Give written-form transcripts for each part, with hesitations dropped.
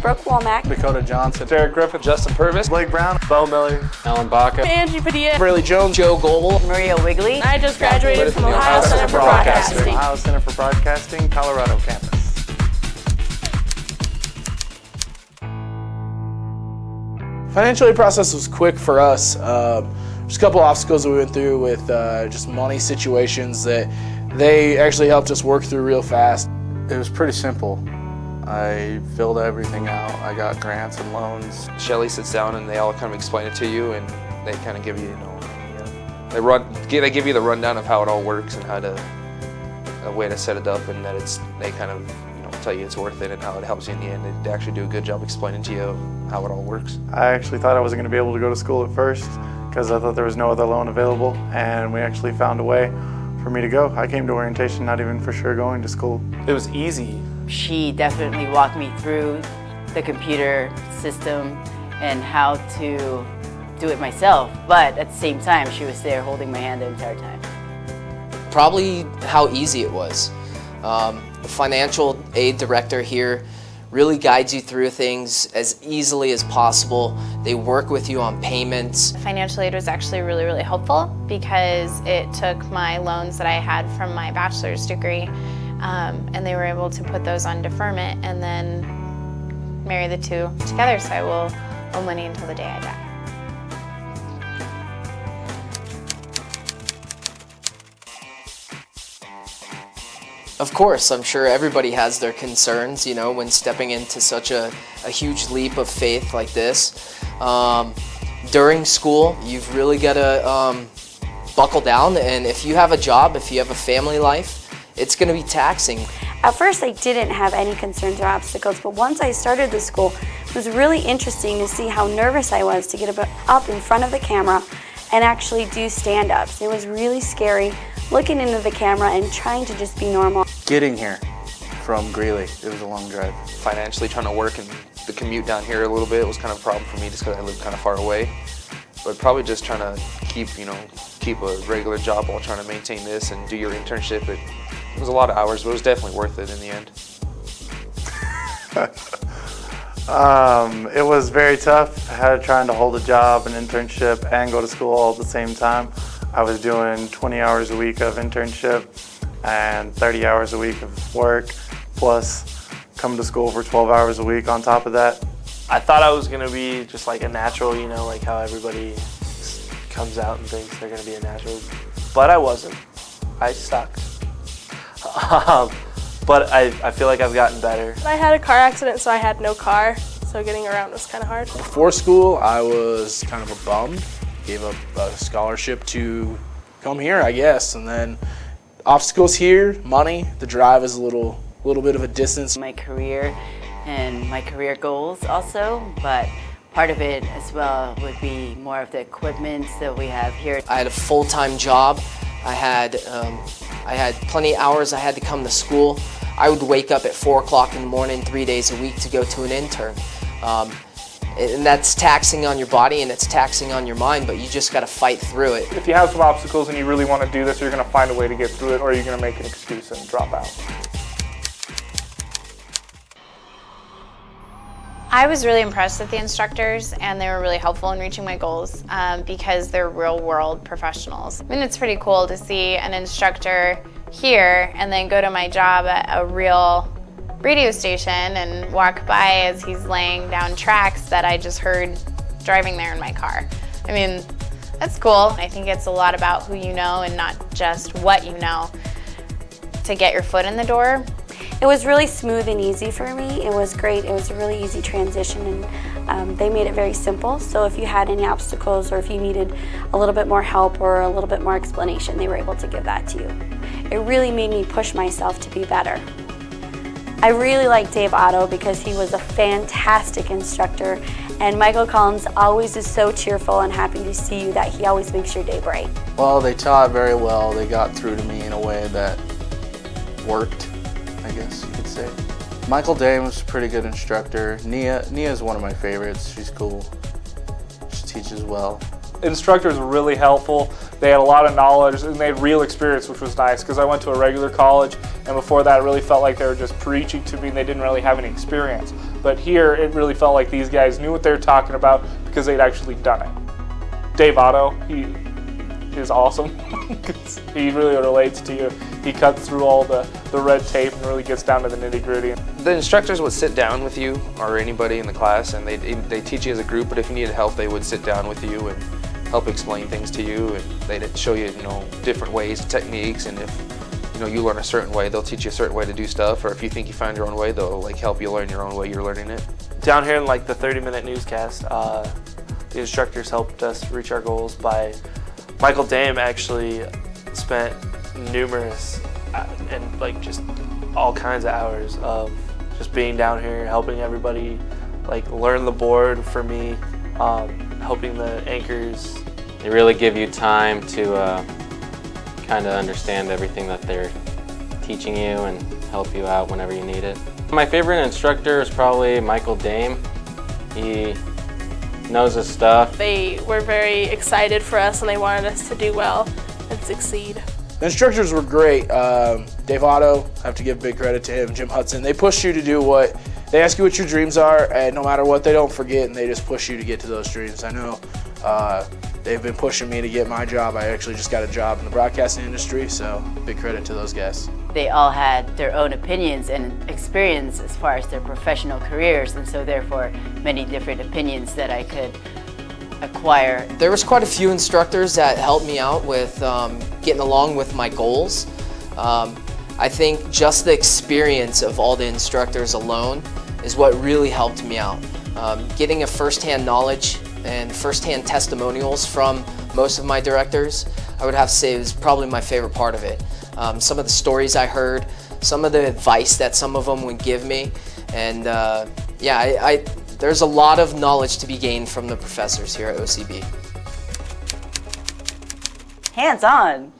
Brooke Womack, Dakota Johnson, Derek Griffith, Justin Purvis, Blake Brown, Bo Miller, Alan Baca, Angie Padilla, Burley Jones, Joe Goebel, Maria Wigley. I just graduated from Ohio Center for Broadcasting. Ohio Center for Broadcasting, Colorado campus. Financial aid process was quick for us. Just a couple obstacles that we went through with just money situations that they actually helped us work through real fast. It was pretty simple. I filled everything out. I got grants and loans. Shelly sits down and they all kind of explain it to you, and they kind of give you, they give you the rundown of how it all works and how to a way to set it up, and that they kind of tell you it's worth it and how it helps you in the end. They actually do a good job explaining to you how it all works. I actually thought I wasn't going to be able to go to school at first because I thought there was no other loan available, and we actually found a way for me to go. I came to orientation not even for sure going to school. It was easy. She definitely walked me through the computer system and how to do it myself, but at the same time she was there holding my hand the entire time. Probably how easy it was. The financial aid director here really guides you through things as easily as possible. They work with you on payments. Financial aid was actually really, really helpful because it took my loans that I had from my bachelor's degree and they were able to put those on deferment and then marry the two together, so I will owe money until the day I die. Of course, I'm sure everybody has their concerns, when stepping into such a huge leap of faith like this. During school, you've really got to buckle down, and if you have a job, if you have a family life, it's going to be taxing. At first I didn't have any concerns or obstacles, but once I started the school, it was really interesting to see how nervous I was to get up in front of the camera and actually do stand-ups. It was really scary looking into the camera and trying to just be normal. Getting here from Greeley, it was a long drive. Financially trying to work and the commute down here a little bit was kind of a problem for me just because I live kind of far away. But probably just trying to keep a regular job while trying to maintain this and do your internship. It was a lot of hours, but it was definitely worth it in the end. It was very tough. I had trying to hold a job, an internship, and go to school all at the same time. I was doing 20 hours a week of internship and 30 hours a week of work, plus come to school for 12 hours a week on top of that. I thought I was going to be just like a natural, like how everybody comes out and thinks they're going to be a natural, but I wasn't. I sucked. But I feel like I've gotten better. I had a car accident, so I had no car, so getting around was kind of hard. Before school, I was kind of a bum. Gave up a scholarship to come here, I guess, and then obstacles here, money, the drive is a little bit of a distance. My career and my career goals also, but part of it as well would be more of the equipment that we have here. I had a full-time job. I had plenty of hours I had to come to school. I would wake up at 4 o'clock in the morning 3 days a week to go to an intern. And that's taxing on your body and it's taxing on your mind, but you just got to fight through it. If you have some obstacles and you really want to do this, you're going to find a way to get through it, or you're going to make an excuse and drop out. I was really impressed with the instructors, and they were really helpful in reaching my goals because they're real-world professionals. I mean, it's pretty cool to see an instructor here and then go to my job at a real radio station and walk by as he's laying down tracks that I just heard driving there in my car. I mean, that's cool. I think it's a lot about who you know and not just what you know to get your foot in the door. It was really smooth and easy for me. It was great. It was a really easy transition, and they made it very simple. So if you had any obstacles or if you needed a little bit more help or a little bit more explanation, they were able to give that to you. It really made me push myself to be better. I really like Dave Otto because he was a fantastic instructor, and Michael Collins always is so cheerful and happy to see you that he always makes your day bright. Well, they taught very well. They got through to me in a way that worked, I guess you could say. Michael Dame was a pretty good instructor. Nia is one of my favorites. She's cool. She teaches well. Instructors were really helpful. They had a lot of knowledge and they had real experience, which was nice because I went to a regular college, and before that it really felt like they were just preaching to me and they didn't really have any experience. But here, it really felt like these guys knew what they were talking about because they'd actually done it. Dave Otto, he is awesome. He really relates to you. He cuts through all the red tape and really gets down to the nitty-gritty. The instructors would sit down with you or anybody in the class, and they teach you as a group, but if you needed help, they would sit down with you and help explain things to you, and they'd show you, different ways, techniques, and if, you learn a certain way, they'll teach you a certain way to do stuff, or if you think you found your own way, they'll help you learn your own way you're learning it. Down here in the 30-minute newscast, the instructors helped us reach our goals by, Michael Dame actually spent numerous and just all kinds of hours of just being down here, helping everybody learn the board for me, helping the anchors. They really give you time to kind of understand everything that they're teaching you and help you out whenever you need it. My favorite instructor is probably Michael Dame. He knows his stuff. They were very excited for us and they wanted us to do well and succeed. The instructors were great. Dave Otto, I have to give big credit to him, Jim Hudson. They push you to do they ask you what your dreams are, and no matter what, they don't forget, and they just push you to get to those dreams. I know they've been pushing me to get my job. I actually just got a job in the broadcasting industry, so big credit to those guys. They all had their own opinions and experience as far as their professional careers, and so therefore many different opinions that I could acquire. There was quite a few instructors that helped me out with getting along with my goals. I think just the experience of all the instructors alone is what really helped me out. Getting a first-hand knowledge and first-hand testimonials from most of my directors, I would have to say is probably my favorite part of it. Some of the stories I heard, some of the advice that some of them would give me, and there's a lot of knowledge to be gained from the professors here at OCB. Hands-on.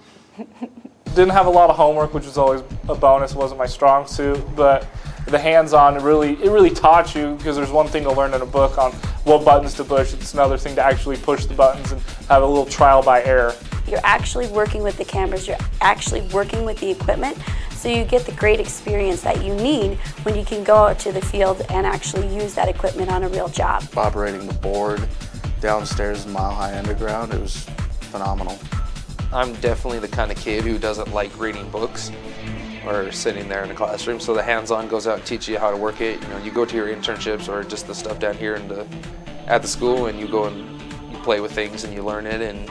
Didn't have a lot of homework, which was always a bonus. Wasn't my strong suit, but the hands-on, it really taught you, because there's one thing to learn in a book on what buttons to push. It's another thing to actually push the buttons and have a little trial by error. You're actually working with the cameras, you're actually working with the equipment, so you get the great experience that you need when you can go out to the field and actually use that equipment on a real job. Operating the board downstairs in Mile High Underground, it was phenomenal. I'm definitely the kind of kid who doesn't like reading books or sitting there in a classroom, so the hands-on goes out and teaches you how to work it. You go to your internships or just the stuff down here at the school, and you go and you play with things and you learn it, and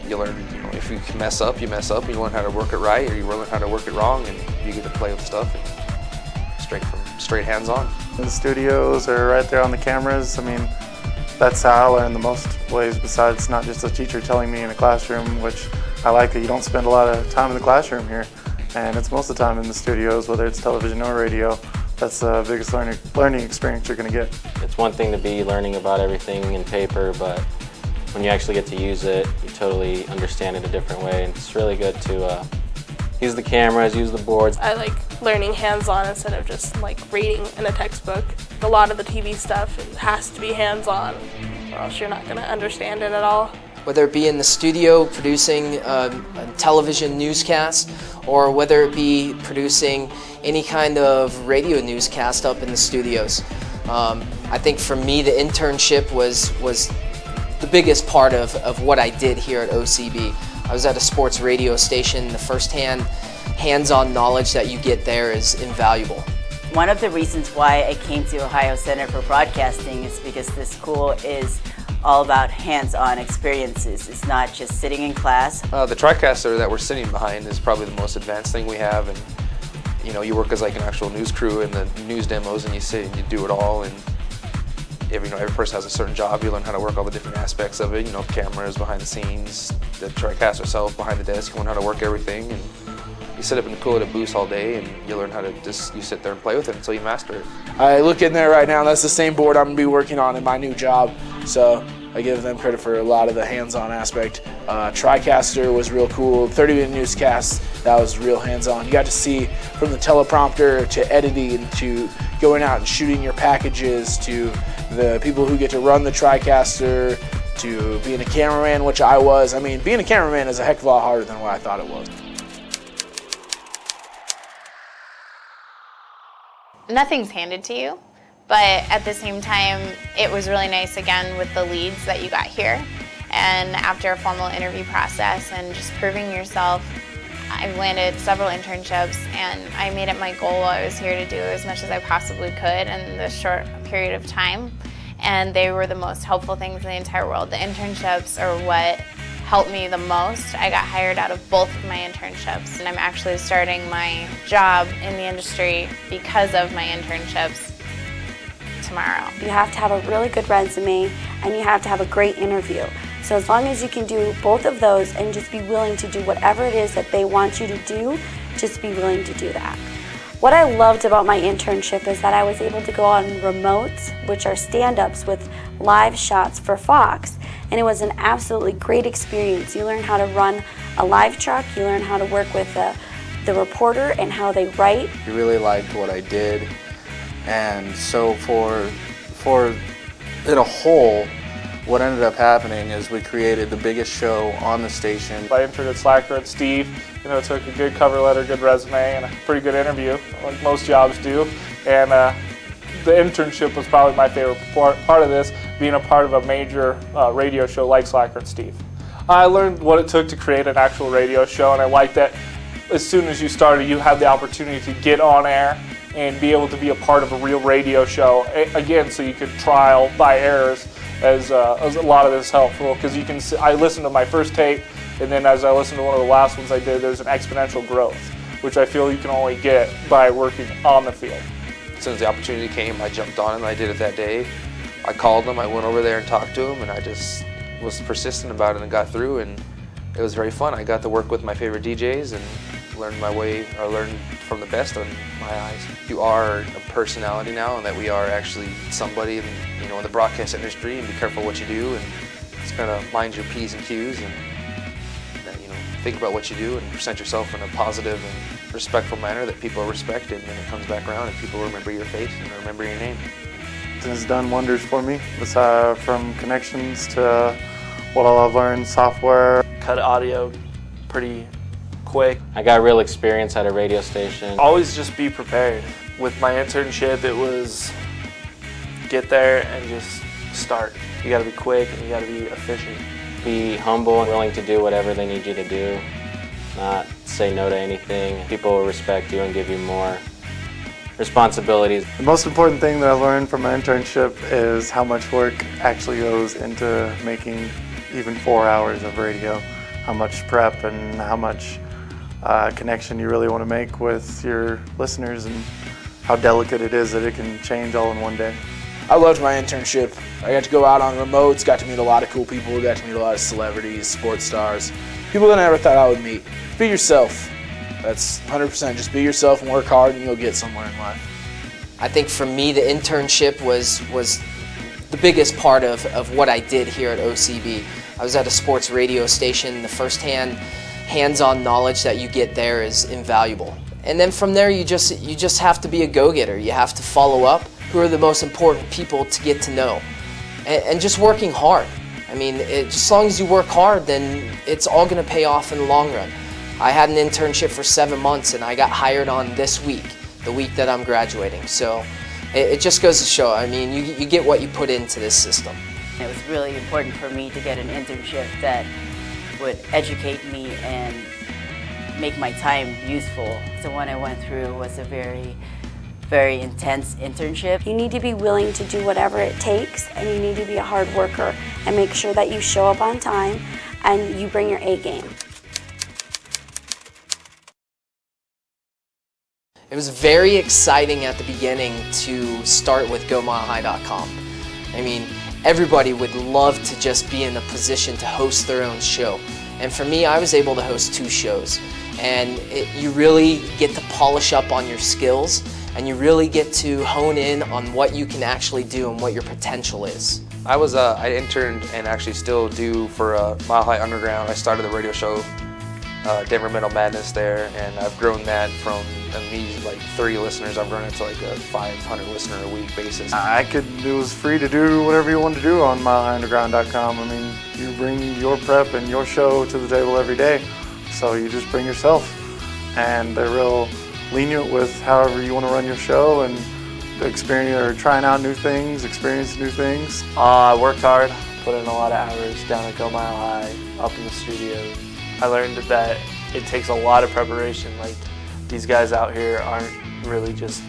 you learn, if you mess up, you mess up, you learn how to work it right, or you learn how to work it wrong, and you get to play with stuff and straight hands-on. The studios are right there on the cameras. I mean, that's how I learn the most ways, besides not just a teacher telling me in a classroom, which I like that you don't spend a lot of time in the classroom here. And it's most of the time in the studios, whether it's television or radio. That's the biggest learning experience you're going to get. It's one thing to be learning about everything in paper, but when you actually get to use it, you totally understand it a different way. And it's really good to use the cameras, use the boards. I like learning hands-on instead of just reading in a textbook. A lot of the TV stuff has to be hands-on, or else you're not going to understand it at all. Whether it be in the studio producing a television newscast, or whether it be producing any kind of radio newscast up in the studios. I think for me, the internship was the biggest part of what I did here at OCB. I was at a sports radio station. The first-hand, hands-on knowledge that you get there is invaluable. One of the reasons why I came to Ohio Center for Broadcasting is because this school is all about hands-on experiences. It's not just sitting in class. The TriCaster that we're sitting behind is probably the most advanced thing we have, and you work as an actual news crew in the news demos, and you sit and you do it all, and every person has a certain job. You learn how to work all the different aspects of it, cameras, behind the scenes, the TriCaster itself, behind the desk, you learn how to work everything, and you sit up in the cool at a booth all day, and you learn how to you sit there and play with it until you master it. I look in there right now, and that's the same board I'm going to be working on in my new job, so I give them credit for a lot of the hands-on aspect. TriCaster was real cool. 30-minute newscast, that was real hands-on. You got to see from the teleprompter to editing to going out and shooting your packages to the people who get to run the TriCaster to being a cameraman, which I was. I mean, being a cameraman is a heck of a lot harder than what I thought it was. Nothing's handed to you, But at the same time, it was really nice again with the leads that you got here. And after a formal interview process and just proving yourself, I landed several internships, and I made it my goal while I was here to do as much as I possibly could in this short period of time. And they were the most helpful things in the entire world. The internships are what helped me the most. I got hired out of both of my internships, and I'm actually starting my job in the industry because of my internships tomorrow. You have to have a really good resume, and you have to have a great interview. So as long as you can do both of those and just be willing to do whatever it is that they want you to do, just be willing to do that. What I loved about my internship is that I was able to go on remotes, which are stand-ups with live shots for Fox, and it was an absolutely great experience. You learn how to run a live truck, you learn how to work with the reporter and how they write. I really liked what I did, and so for in a whole, what ended up happening is we created the biggest show on the station. I interned at Slacker at Steve. Took a good cover letter, good resume, and a pretty good interview, like most jobs do. And the internship was probably my favorite part of this, being a part of a major radio show like Slacker and Steve. I learned what it took to create an actual radio show, and I liked that as soon as you started, you had the opportunity to get on air and be able to be a part of a real radio show. Again, so you could trial by errors, as a lot of this is helpful, because you can see, I listened to my first tape, and then as I listened to one of the last ones I did, there's an exponential growth, which I feel you can only get by working on the field. As soon as the opportunity came, I jumped on it, and I did it that day. I called them, I went over there and talked to them, and I just was persistent about it and got through, and it was very fun. I got to work with my favorite DJs and learn from the best in my eyes. You are a personality now, and that we are actually somebody in the broadcast industry, and be careful what you do, and just kind of mind your P's and Q's, and think about what you do and present yourself in a positive and respectful manner that people respect, and then it comes back around and people remember your face and remember your name. It's done wonders for me, from connections to what all I've learned, software. Cut audio pretty quick. I got real experience at a radio station. Always just be prepared. With my internship, it was get there and just start. You gotta be quick and you gotta be efficient. Be humble and willing to do whatever they need you to do. Not say no to anything. People will respect you and give you more responsibilities. The most important thing that I learned from my internship is how much work actually goes into making even 4 hours of radio. How much prep and how much connection you really want to make with your listeners, and how delicate it is that it can change all in one day. I loved my internship. I got to go out on remotes, got to meet a lot of cool people, got to meet a lot of celebrities, sports stars, people that I never thought I would meet. Be yourself. That's 100%. Just be yourself and work hard, and you'll get somewhere in life. I think for me, the internship was the biggest part of what I did here at OCB. I was at a sports radio station. The first-hand, hands-on knowledge that you get there is invaluable. And then from there, you just have to be a go-getter. You have to follow up. Who are the most important people to get to know? And just working hard. I mean, as long as you work hard, then it's all going to pay off in the long run. I had an internship for 7 months, and I got hired on this week, the week that I'm graduating. So it just goes to show, I mean, you get what you put into this system. It was really important for me to get an internship that would educate me and make my time useful. The one I went through was a very intense internship. You need to be willing to do whatever it takes, and you need to be a hard worker and make sure that you show up on time and you bring your A game. It was very exciting at the beginning to start with GoMileHigh.com. I mean, everybody would love to just be in a position to host their own show. And for me, I was able to host 2 shows. And you really get to polish up on your skills, and you really get to hone in on what you can actually do and what your potential is. I interned and actually still do for Mile High Underground. I started the radio show, Denver Metal Madness there, and I've grown that from me like 30 listeners. I've grown it to like a 500 listener a week basis. It was free to do whatever you wanted to do on MileHighUnderground.com. I mean, you bring your prep and your show to the table every day, so you just bring yourself, and they're real lenient with however you want to run your show, and experience or trying out new things, experiencing new things? I worked hard, put in a lot of hours down at Go Mile High, up in the studio. I learned that it takes a lot of preparation. Like, these guys out here aren't really just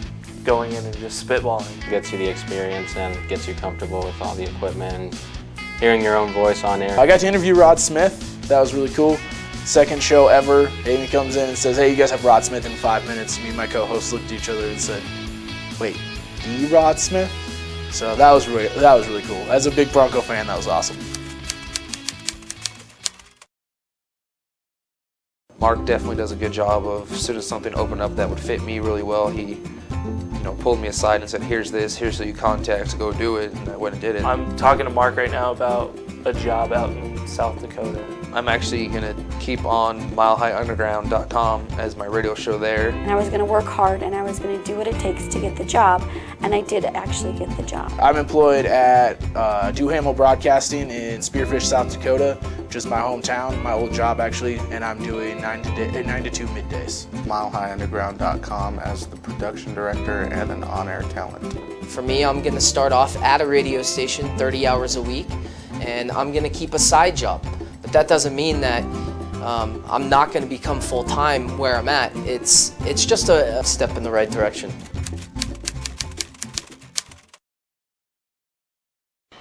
going in and just spitballing. It gets you the experience and gets you comfortable with all the equipment and hearing your own voice on air. I got to interview Rod Smith. That was really cool. Second show ever. Amy comes in and says, "Hey, you guys have Rod Smith in 5 minutes." Me and my co-host looked at each other and said, "Wait, the Rod Smith?" So that was really cool. As a big Bronco fan, that was awesome. Mark definitely does a good job of, as soon as something opened up that would fit me really well, he pulled me aside and said, here's who you contact, so go do it, and I went and did it. I'm talking to Mark right now about a job out in South Dakota. I'm actually going to keep on milehighunderground.com as my radio show there. And I was going to work hard and I was going to do what it takes to get the job, and I did actually get the job. I'm employed at Duhamel Broadcasting in Spearfish, South Dakota, which is my hometown, my old job actually, and I'm doing 9 to 2 middays. milehighunderground.com as the production director and an on-air talent. For me, I'm going to start off at a radio station 30 hours a week, and I'm going to keep a side job. But that doesn't mean that I'm not going to become full-time where I'm at. It's just a step in the right direction.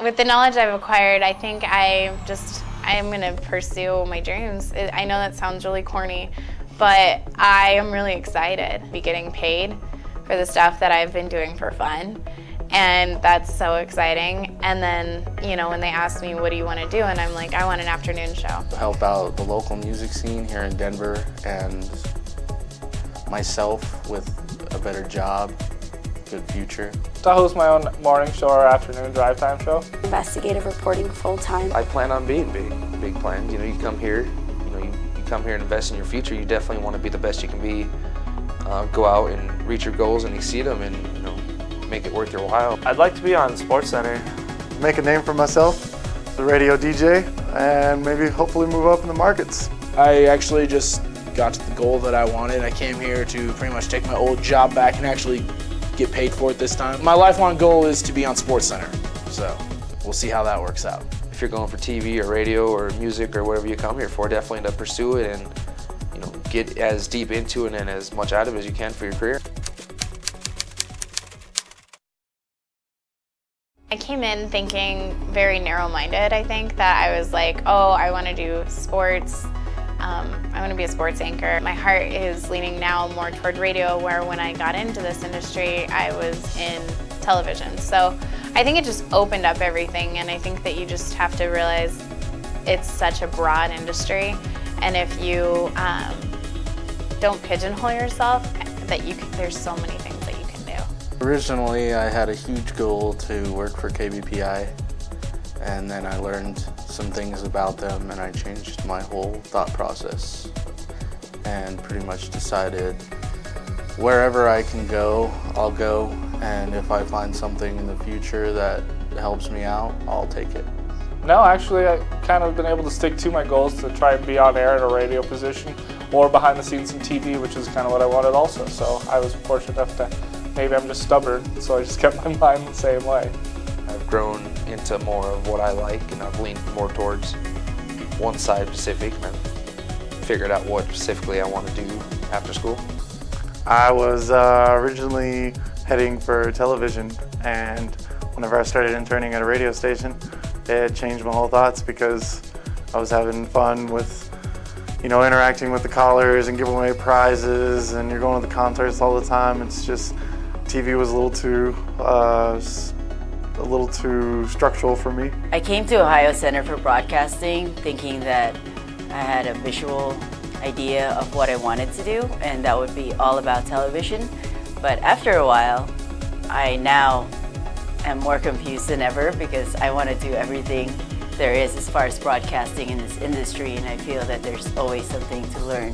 With the knowledge I've acquired, I think I am going to pursue my dreams. I know that sounds really corny, but I am really excited to be getting paid for the stuff that I've been doing for fun. And that's so exciting. And then, when they ask me, what do you want to do? And I'm like, I want an afternoon show. Help out the local music scene here in Denver and myself with a better job, good future. To host my own morning show or afternoon drive time show. Investigative reporting full time. I plan on being big plans. You come here, you come here and invest in your future. You definitely want to be the best you can be. Go out and reach your goals and exceed them, and make it worth your while. I'd like to be on SportsCenter. Make a name for myself as a radio DJ, and maybe hopefully move up in the markets. I actually just got to the goal that I wanted. I came here to pretty much take my old job back and actually get paid for it this time. My lifelong goal is to be on SportsCenter, so we'll see how that works out. If you're going for TV or radio or music or whatever you come here for, definitely to pursue it and get as deep into it and as much out of it as you can for your career. I came in thinking very narrow-minded. I think that I was like, oh, I want to do sports. I want to be a sports anchor. My heart is leaning now more toward radio, where when I got into this industry, I was in television. So I think it just opened up everything, and I think that you just have to realize it's such a broad industry, and if you don't pigeonhole yourself, that there's so many things that you can do. Originally, I had a huge goal to work for KBPI, and then I learned some things about them, and I changed my whole thought process and pretty much decided wherever I can go, I'll go, and if I find something in the future that helps me out, I'll take it. No, actually, I've kind of been able to stick to my goals to try and be on air in a radio position or behind the scenes in TV, which is kind of what I wanted also. So I was fortunate enough to, maybe I'm just stubborn, so I just kept my mind the same way. I've grown into more of what I like, and I've leaned more towards one side specific, and I've figured out what specifically I want to do after school. I was originally heading for television, and whenever I started interning at a radio station, it changed my whole thoughts because I was having fun with, interacting with the callers and giving away prizes, and you're going to the concerts all the time. It's just, TV was a little too structural for me. I came to Ohio Center for Broadcasting thinking that I had a visual idea of what I wanted to do, and that would be all about television. But after a while, I now am more confused than ever because I want to do everything there is as far as broadcasting in this industry, and I feel that there's always something to learn.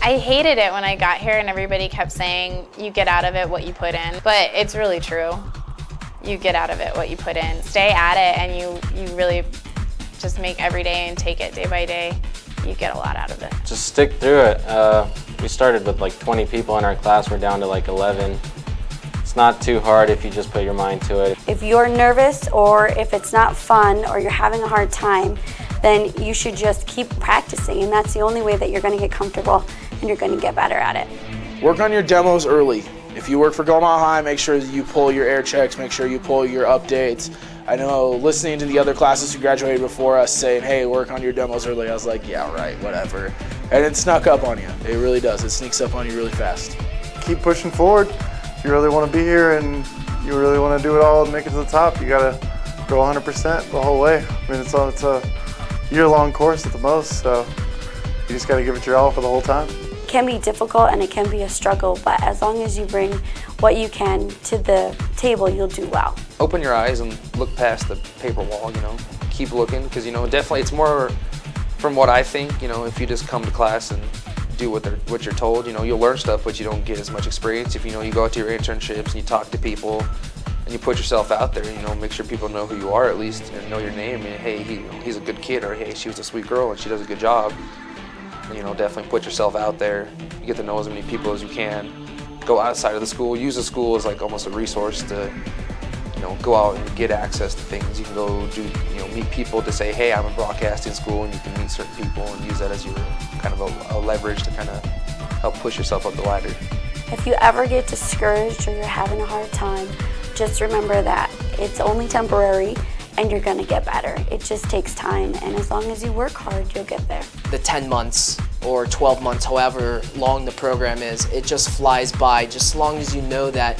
I hated it when I got here and everybody kept saying, you get out of it what you put in. But it's really true. You get out of it what you put in. Stay at it, and you really just make every day and take it day by day. You get a lot out of it. Just stick through it. We started with like 20 people in our class, we're down to like 11. It's not too hard if you just put your mind to it. If you're nervous or if it's not fun or you're having a hard time, then you should just keep practicing, and that's the only way that you're going to get comfortable and you're going to get better at it. Work on your demos early. If you work for Goma High, make sure that you pull your air checks, make sure you pull your updates. I know listening to the other classes who graduated before us saying, hey, work on your demos early, I was like, yeah, right, whatever. And it snuck up on you. It really does. It sneaks up on you really fast. Keep pushing forward. If you really want to be here and you really want to do it all and make it to the top, you got to go 100% the whole way. I mean, it's a year-long course at the most, so you just got to give it your all for the whole time. It can be difficult and it can be a struggle, but as long as you bring what you can to the table, you'll do well. Open your eyes and look past the paper wall, you know. Keep looking, because, you know, definitely it's more from what I think, you know, if you just come to class and do what you're told, you know, you'll learn stuff, but you don't get as much experience. If, you know, you go out to your internships and you talk to people and you put yourself out there, you know, make sure people know who you are at least and know your name, and hey, he's a good kid, or hey, she was a sweet girl and she does a good job. You know, definitely put yourself out there. You get to know as many people as you can. Go outside of the school. Use the school as like almost a resource to, you know, go out and get access to things. You can go do, you know, meet people to say, hey, I'm a broadcasting school, and you can meet certain people and use that as your kind of a leverage to kind of help push yourself up the ladder. If you ever get discouraged or you're having a hard time, just remember that it's only temporary and you're going to get better. It just takes time, and as long as you work hard, you'll get there. The 10 months or 12 months, however long the program is, it just flies by, just as long as you know that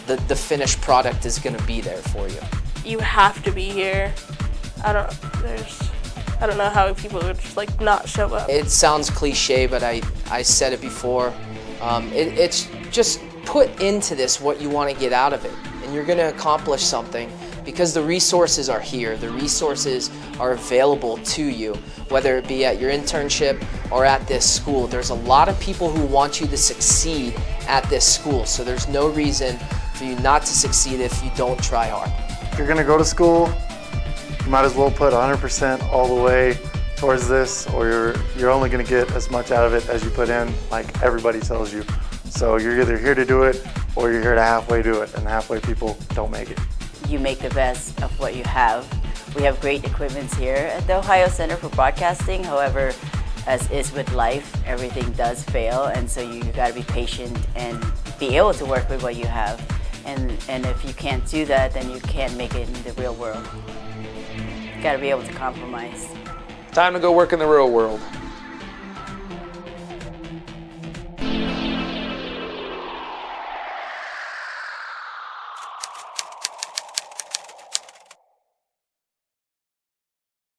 the finished product is going to be there for you. You have to be here. I don't know how people would just like not show up. It sounds cliche, but I said it before. It's just put into this what you want to get out of it, and you're going to accomplish something. Because the resources are here, the resources are available to you, whether it be at your internship or at this school. There's a lot of people who want you to succeed at this school, so there's no reason for you not to succeed if you don't try hard. If you're going to go to school, you might as well put 100% all the way towards this, or you're only going to get as much out of it as you put in, like everybody tells you. So you're either here to do it, or you're here to halfway do it, and halfway people don't make it. You make the best of what you have. We have great equipment here at the Ohio Center for Broadcasting. However, as is with life, everything does fail, and so you got to be patient and be able to work with what you have. And if you can't do that, then you can't make it in the real world. You got to be able to compromise. Time to go work in the real world.